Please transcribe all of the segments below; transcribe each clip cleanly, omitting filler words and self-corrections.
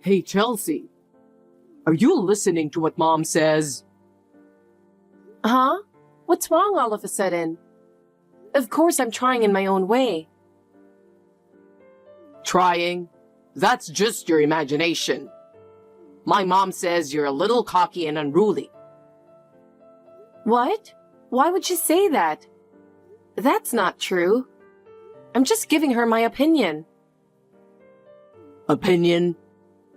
Hey, Chelsea, are you listening to what Mom says? Huh? What's wrong all of a sudden? Of course I'm trying in my own way. Trying? That's just your imagination. My mom says you're a little cocky and unruly. What? Why would she say that? That's not true. I'm just giving her my opinion. Opinion?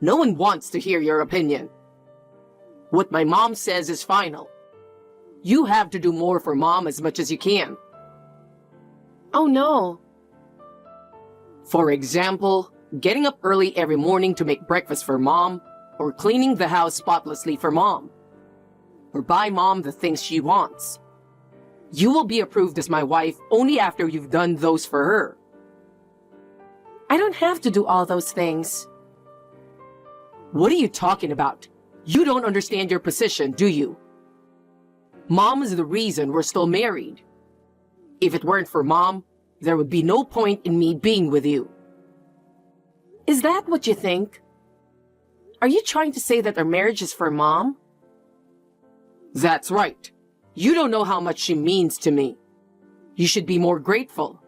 No one wants to hear your opinion. What my mom says is final. You have to do more for Mom as much as you can. Oh no. For example, getting up early every morning to make breakfast for Mom, or cleaning the house spotlessly for Mom, or buy Mom the things she wants. You will be approved as my wife only after you've done those for her. I don't have to do all those things. What are you talking about? You don't understand your position, do you? Mom is the reason we're still married. If it weren't for Mom, there would be no point in me being with you. Is that what you think? Are you trying to say that our marriage is for Mom? That's right. You don't know how much she means to me. You should be more grateful.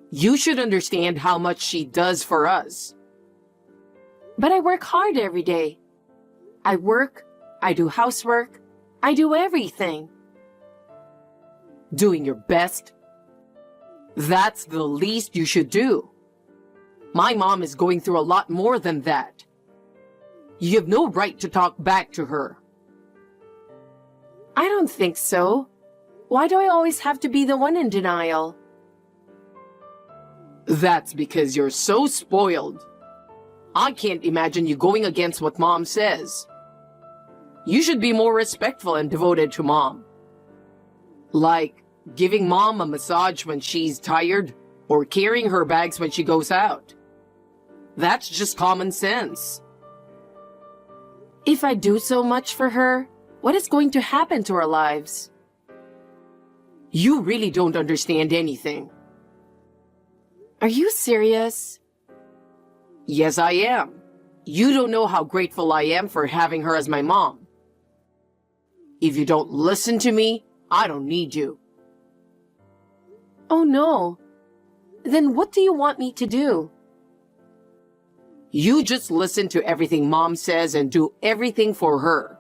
You should understand how much she does for us. But I work hard every day. I work, I do housework, I do everything. Doing your best? That's the least you should do. My mom is going through a lot more than that. You have no right to talk back to her. I don't think so. Why do I always have to be the one in denial? That's because you're so spoiled. I can't imagine you going against what Mom says. You should be more respectful and devoted to Mom. Like giving Mom a massage when she's tired, or carrying her bags when she goes out. That's just common sense. If I do so much for her, what is going to happen to our lives? You really don't understand anything. Are you serious? Yes, I am. You don't know how grateful I am for having her as my mom. If you don't listen to me, I don't need you. Oh no. Then what do you want me to do? You just listen to everything Mom says and do everything for her.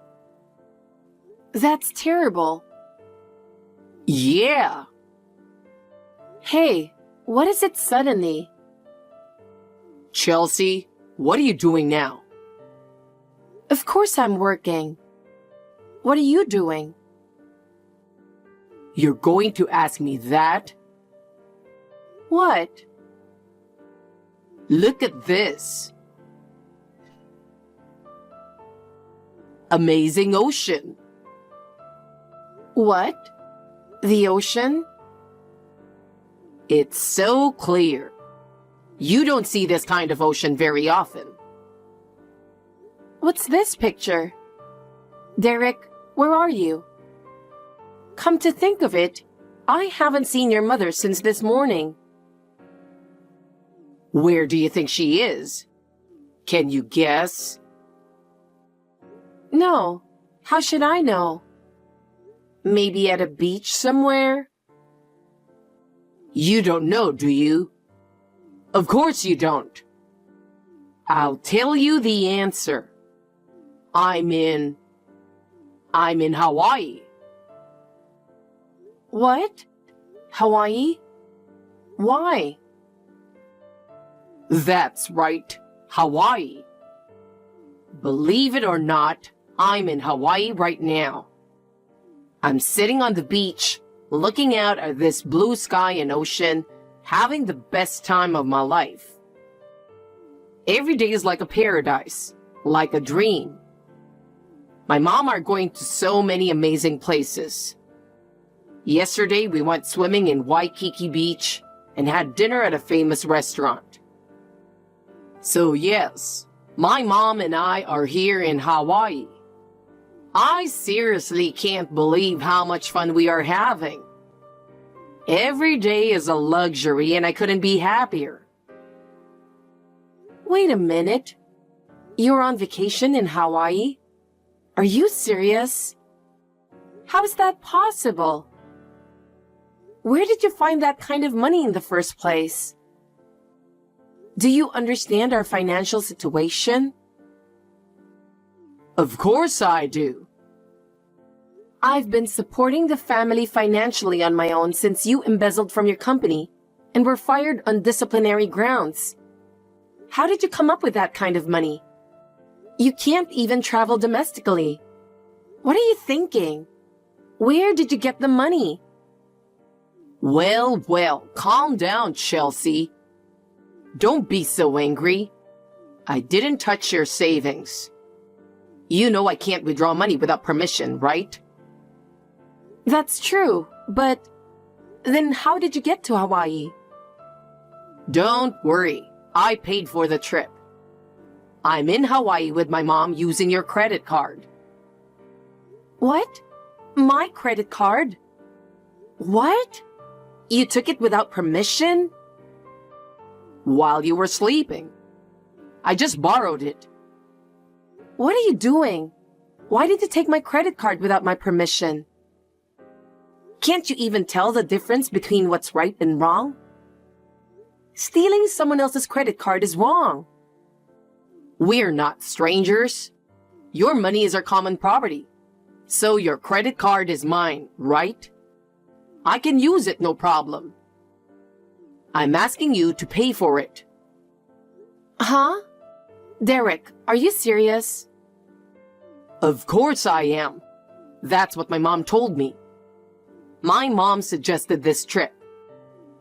That's terrible. Yeah. Hey, what is it suddenly? Chelsea, what are you doing now? Of course I'm working. What are you doing? You're going to ask me that? What? Look at this. Amazing ocean. What? The ocean? It's so clear. You don't see this kind of ocean very often. What's this picture? Derek, where are you? Come to think of it, I haven't seen your mother since this morning. Where do you think she is? Can you guess? No, how should I know? Maybe at a beach somewhere? You don't know, do you? Of course you don't. I'll tell you the answer. I'm in Hawaii. What? Hawaii? Why? That's right, Hawaii. Believe it or not, I'm in Hawaii right now. I'm sitting on the beach, looking out at this blue sky and ocean, having the best time of my life. Every day is like a paradise, like a dream. My mom are going to so many amazing places. Yesterday we went swimming in Waikiki Beach and had dinner at a famous restaurant. So yes, my mom and I are here in Hawaii. I seriously can't believe how much fun we are having. Every day is a luxury and I couldn't be happier. Wait a minute. You're on vacation in Hawaii? Are you serious? How is that possible? Where did you find that kind of money in the first place? Do you understand our financial situation? Of course I do. I've been supporting the family financially on my own since you embezzled from your company and were fired on disciplinary grounds. How did you come up with that kind of money? You can't even travel domestically. What are you thinking? Where did you get the money? Well, calm down, Chelsea. Don't be so angry. I didn't touch your savings. You know I can't withdraw money without permission, right? That's true, but then how did you get to Hawaii? Don't worry. I paid for the trip. I'm in Hawaii with my mom using your credit card. What? My credit card? What? You took it without permission? While you were sleeping. I just borrowed it. What are you doing? Why did you take my credit card without my permission? Can't you even tell the difference between what's right and wrong? Stealing someone else's credit card is wrong. We're not strangers. Your money is our common property. So your credit card is mine, right? I can use it, no problem. I'm asking you to pay for it. Huh? Derek, are you serious? Of course I am. That's what my mom told me. My mom suggested this trip.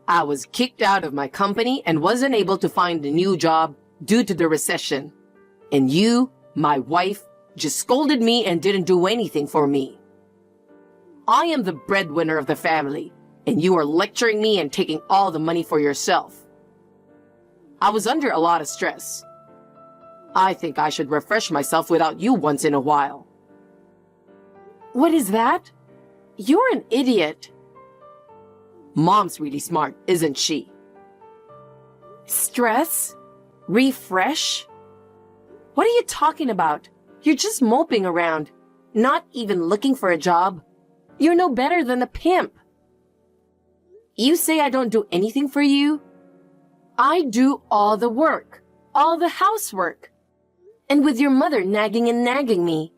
I was kicked out of my company and wasn't able to find a new job due to the recession. And you, my wife, just scolded me and didn't do anything for me. I am the breadwinner of the family, and you are lecturing me and taking all the money for yourself. I was under a lot of stress. I think I should refresh myself without you once in a while. What is that? You're an idiot. Mom's really smart, isn't she? Stress? Refresh? What are you talking about? You're just moping around, not even looking for a job. You're no better than a pimp. You say I don't do anything for you? I do all the work, all the housework. And with your mother nagging and nagging me,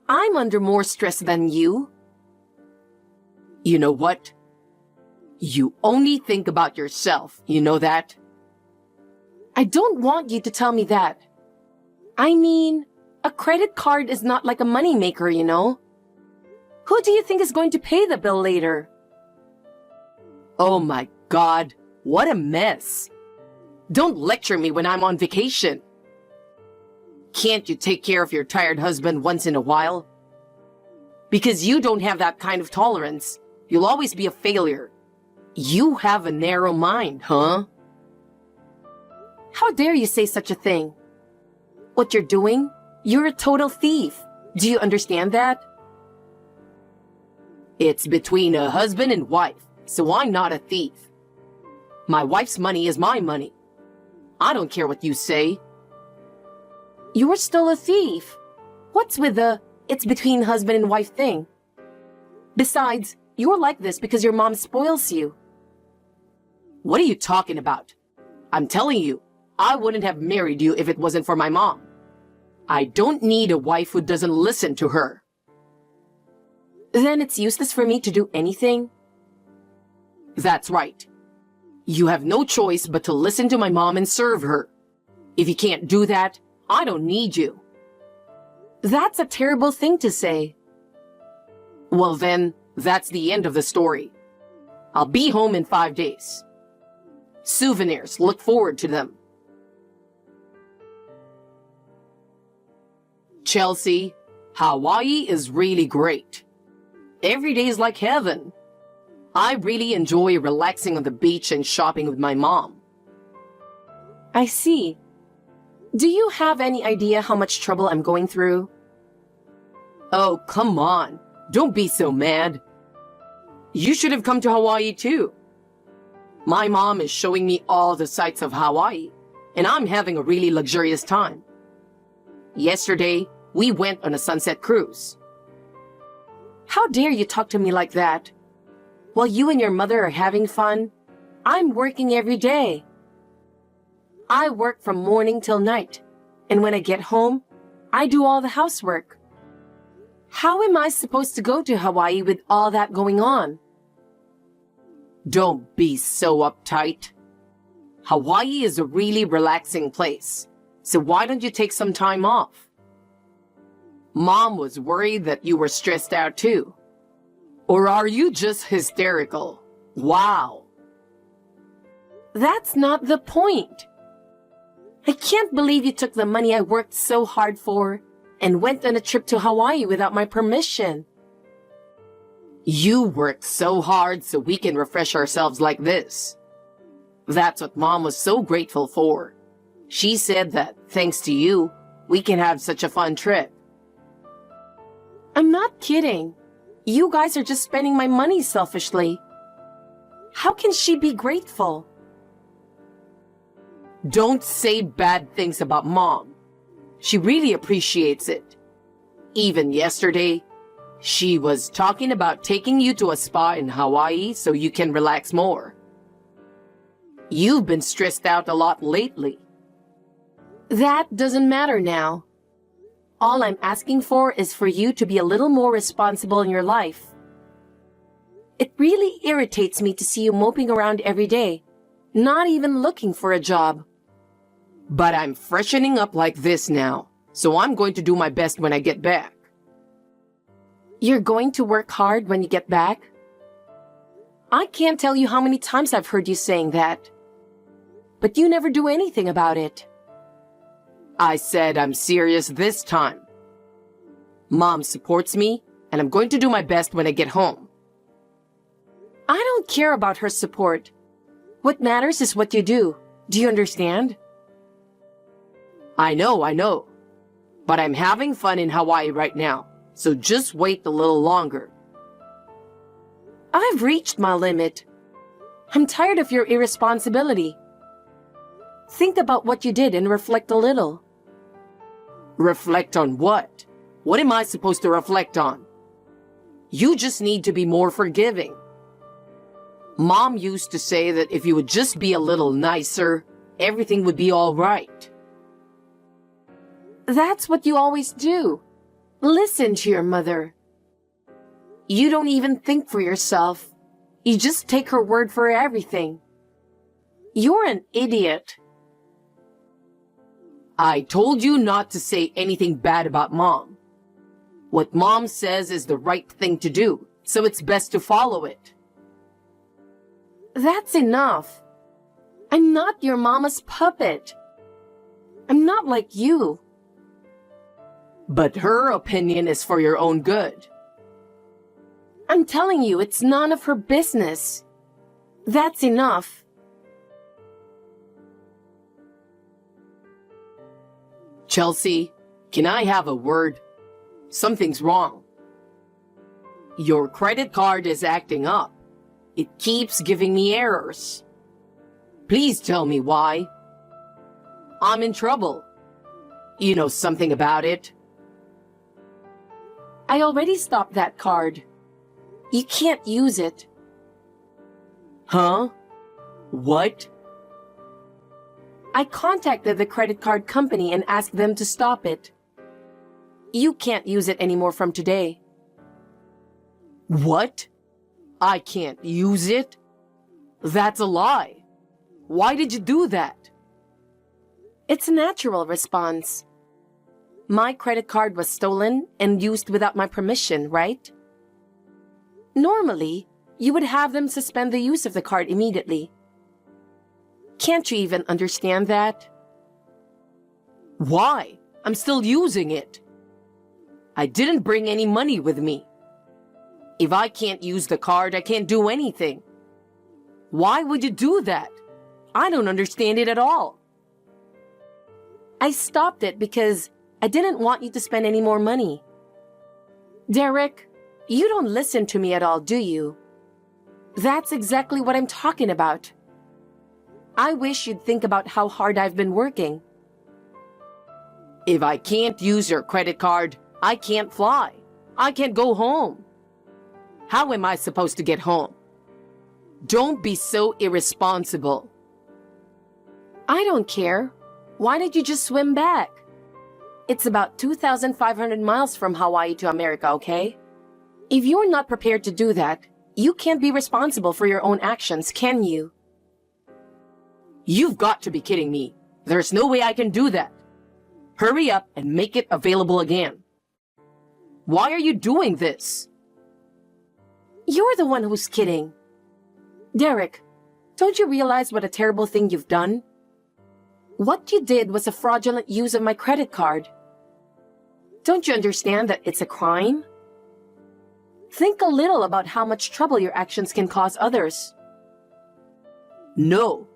I'm under more stress than you. You know what? You only think about yourself, you know that? I don't want you to tell me that. I mean, a credit card is not like a money maker, you know? Who do you think is going to pay the bill later? Oh my God, what a mess. Don't lecture me when I'm on vacation. Can't you take care of your tired husband once in a while? Because you don't have that kind of tolerance. You'll always be a failure. You have a narrow mind, huh? How dare you say such a thing? What you're doing? You're a total thief. Do you understand that? It's between a husband and wife, so I'm not a thief. My wife's money is my money. I don't care what you say. You're still a thief. What's with the it's between husband and wife thing? Besides, you're like this because your mom spoils you. What are you talking about? I'm telling you, I wouldn't have married you if it wasn't for my mom. I don't need a wife who doesn't listen to her. Then it's useless for me to do anything? That's right. You have no choice but to listen to my mom and serve her. If you can't do that, I don't need you. That's a terrible thing to say. Well then, that's the end of the story. I'll be home in 5 days. Souvenirs, look forward to them. Chelsea, Hawaii is really great. Every day is like heaven. I really enjoy relaxing on the beach and shopping with my mom. I see. Do you have any idea how much trouble I'm going through? Oh, come on. Don't be so mad. You should have come to Hawaii too. My mom is showing me all the sights of Hawaii, and I'm having a really luxurious time. Yesterday, we went on a sunset cruise. How dare you talk to me like that? While you and your mother are having fun, I'm working every day. I work from morning till night, and when I get home, I do all the housework. How am I supposed to go to Hawaii with all that going on? Don't be so uptight. Hawaii is a really relaxing place, so why don't you take some time off? Mom was worried that you were stressed out too. Or are you just hysterical? Wow. That's not the point. I can't believe you took the money I worked so hard for and went on a trip to Hawaii without my permission. You worked so hard so we can refresh ourselves like this. That's what Mom was so grateful for. She said that, thanks to you, we can have such a fun trip. I'm not kidding. You guys are just spending my money selfishly. How can she be grateful? Don't say bad things about Mom. She really appreciates it. Even yesterday, she was talking about taking you to a spa in Hawaii so you can relax more. You've been stressed out a lot lately. That doesn't matter now. All I'm asking for is for you to be a little more responsible in your life. It really irritates me to see you moping around every day, not even looking for a job. But I'm freshening up like this now, so I'm going to do my best when I get back. You're going to work hard when you get back? I can't tell you how many times I've heard you saying that. But you never do anything about it. I said I'm serious this time. Mom supports me, and I'm going to do my best when I get home. I don't care about her support. What matters is what you do. Do you understand? I know. But I'm having fun in Hawaii right now, so just wait a little longer. I've reached my limit. I'm tired of your irresponsibility. Think about what you did and reflect a little. Reflect on what? What am I supposed to reflect on? You just need to be more forgiving. Mom used to say that if you would just be a little nicer, everything would be all right. That's what you always do. Listen to your mother. You don't even think for yourself. You just take her word for everything. You're an idiot. I told you not to say anything bad about Mom. What Mom says is the right thing to do, so it's best to follow it. That's enough. I'm not your mama's puppet. I'm not like you. But her opinion is for your own good. I'm telling you, it's none of her business. That's enough. Chelsea, can I have a word? Something's wrong. Your credit card is acting up. It keeps giving me errors. Please tell me why. I'm in trouble. You know something about it? I already stopped that card. You can't use it. Huh? What? I contacted the credit card company and asked them to stop it. You can't use it anymore from today. What? I can't use it? That's a lie. Why did you do that? It's a natural response. My credit card was stolen and used without my permission, right? Normally, you would have them suspend the use of the card immediately. Can't you even understand that? Why? I'm still using it. I didn't bring any money with me. If I can't use the card, I can't do anything. Why would you do that? I don't understand it at all. I stopped it because I didn't want you to spend any more money. Derek, you don't listen to me at all, do you? That's exactly what I'm talking about. I wish you'd think about how hard I've been working. If I can't use your credit card, I can't fly. I can't go home. How am I supposed to get home? Don't be so irresponsible. I don't care. Why did you just swim back? It's about 2,500 miles from Hawaii to America, okay? If you're not prepared to do that, you can't be responsible for your own actions, can you? You've got to be kidding me. There's no way I can do that. Hurry up and make it available again. Why are you doing this? You're the one who's kidding. Derek, don't you realize what a terrible thing you've done? What you did was a fraudulent use of my credit card. Don't you understand that it's a crime? Think a little about how much trouble your actions can cause others. No,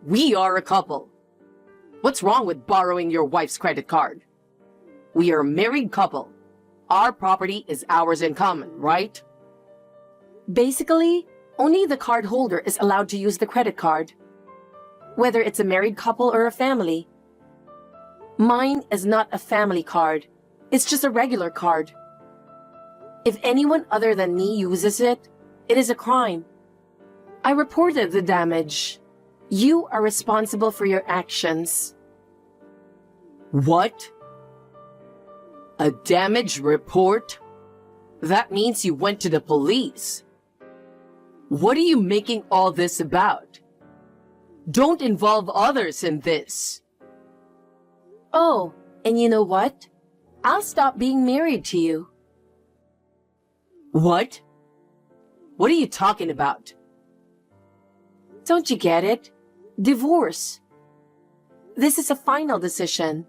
we are a couple. What's wrong with borrowing your wife's credit card? We are a married couple. Our property is ours in common, right? Basically, only the card holder is allowed to use the credit card, whether it's a married couple or a family. Mine is not a family card. It's just a regular card. If anyone other than me uses it, it is a crime. I reported the damage. You are responsible for your actions. What? A damage report? That means you went to the police. What are you making all this about? Don't involve others in this. Oh, and you know what? I'll stop being married to you. What? What are you talking about? Don't you get it? Divorce. This is a final decision.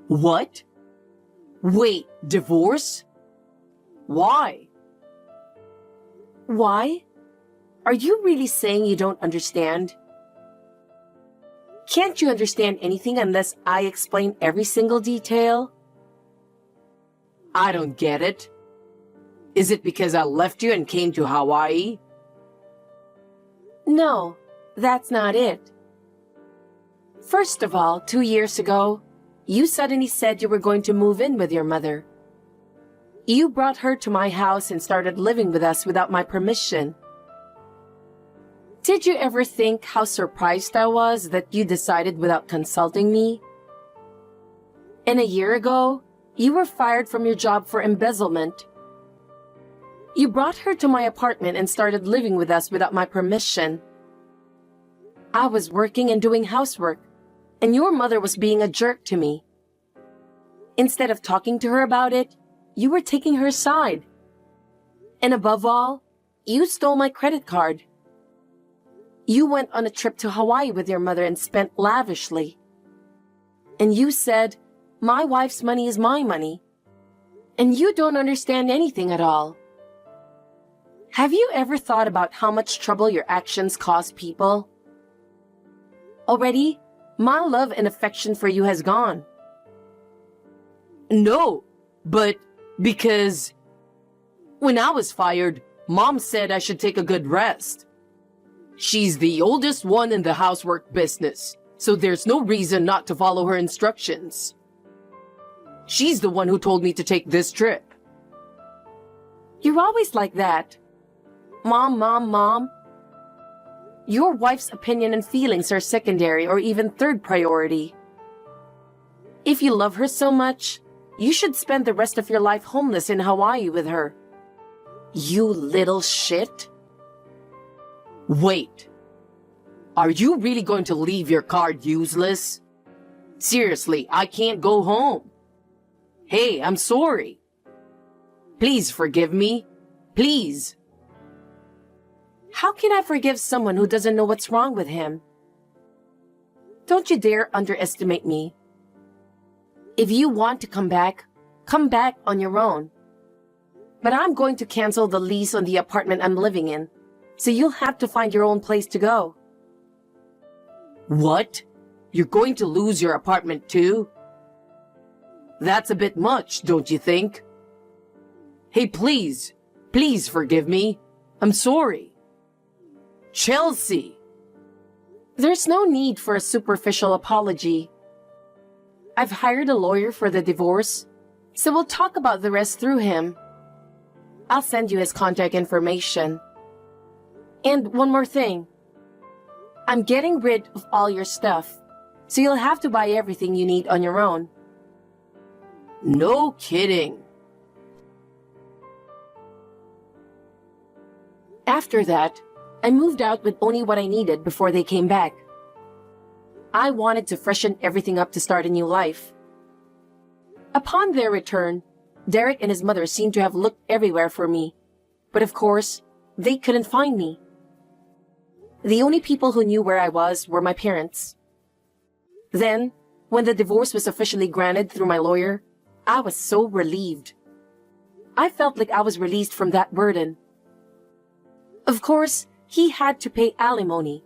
What? Wait, divorce? Why? Why? Are you really saying you don't understand? Can't you understand anything unless I explain every single detail? I don't get it. Is it because I left you and came to Hawaii? No, that's not it. First of all, 2 years ago, you suddenly said you were going to move in with your mother. You brought her to my house and started living with us without my permission. Did you ever think how surprised I was that you decided without consulting me? And a year ago, you were fired from your job for embezzlement. You brought her to my apartment and started living with us without my permission. I was working and doing housework, and your mother was being a jerk to me. Instead of talking to her about it, you were taking her side. And above all, you stole my credit card. You went on a trip to Hawaii with your mother and spent lavishly. And you said, my wife's money is my money. And you don't understand anything at all. Have you ever thought about how much trouble your actions cause people? Already, my love and affection for you has gone. No, but because when I was fired, Mom said I should take a good rest. She's the oldest one in the housework business, so there's no reason not to follow her instructions. She's the one who told me to take this trip. You're always like that. Mom, mom, mom. Your wife's opinion and feelings are secondary or even third priority. If you love her so much, you should spend the rest of your life homeless in Hawaii with her. You little shit. Wait. Are you really going to leave your card useless? Seriously, I can't go home. Hey, I'm sorry. Please forgive me. Please. How can I forgive someone who doesn't know what's wrong with him? Don't you dare underestimate me. If you want to come back on your own. But I'm going to cancel the lease on the apartment I'm living in, so you'll have to find your own place to go. What? You're going to lose your apartment too? That's a bit much, don't you think? Hey, please forgive me. I'm sorry. Chelsea! There's no need for a superficial apology. I've hired a lawyer for the divorce, so we'll talk about the rest through him. I'll send you his contact information. And one more thing. I'm getting rid of all your stuff, so you'll have to buy everything you need on your own. No kidding. After that, I moved out with only what I needed before they came back. I wanted to freshen everything up to start a new life. Upon their return, Derek and his mother seemed to have looked everywhere for me, but of course, they couldn't find me. The only people who knew where I was were my parents. Then, when the divorce was officially granted through my lawyer, I was so relieved. I felt like I was released from that burden. Of course, he had to pay alimony.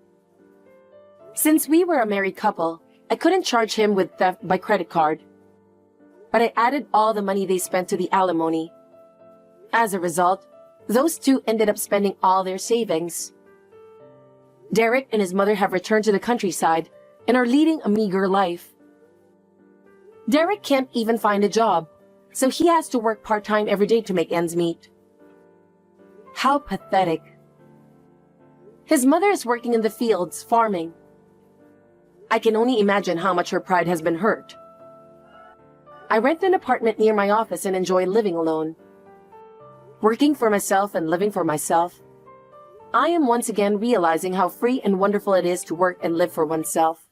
Since we were a married couple, I couldn't charge him with theft by credit card. But I added all the money they spent to the alimony. As a result, those two ended up spending all their savings. Derek and his mother have returned to the countryside and are leading a meager life. Derek can't even find a job, so he has to work part-time every day to make ends meet. How pathetic. His mother is working in the fields, farming. I can only imagine how much her pride has been hurt. I rent an apartment near my office and enjoy living alone. Working for myself and living for myself, I am once again realizing how free and wonderful it is to work and live for oneself.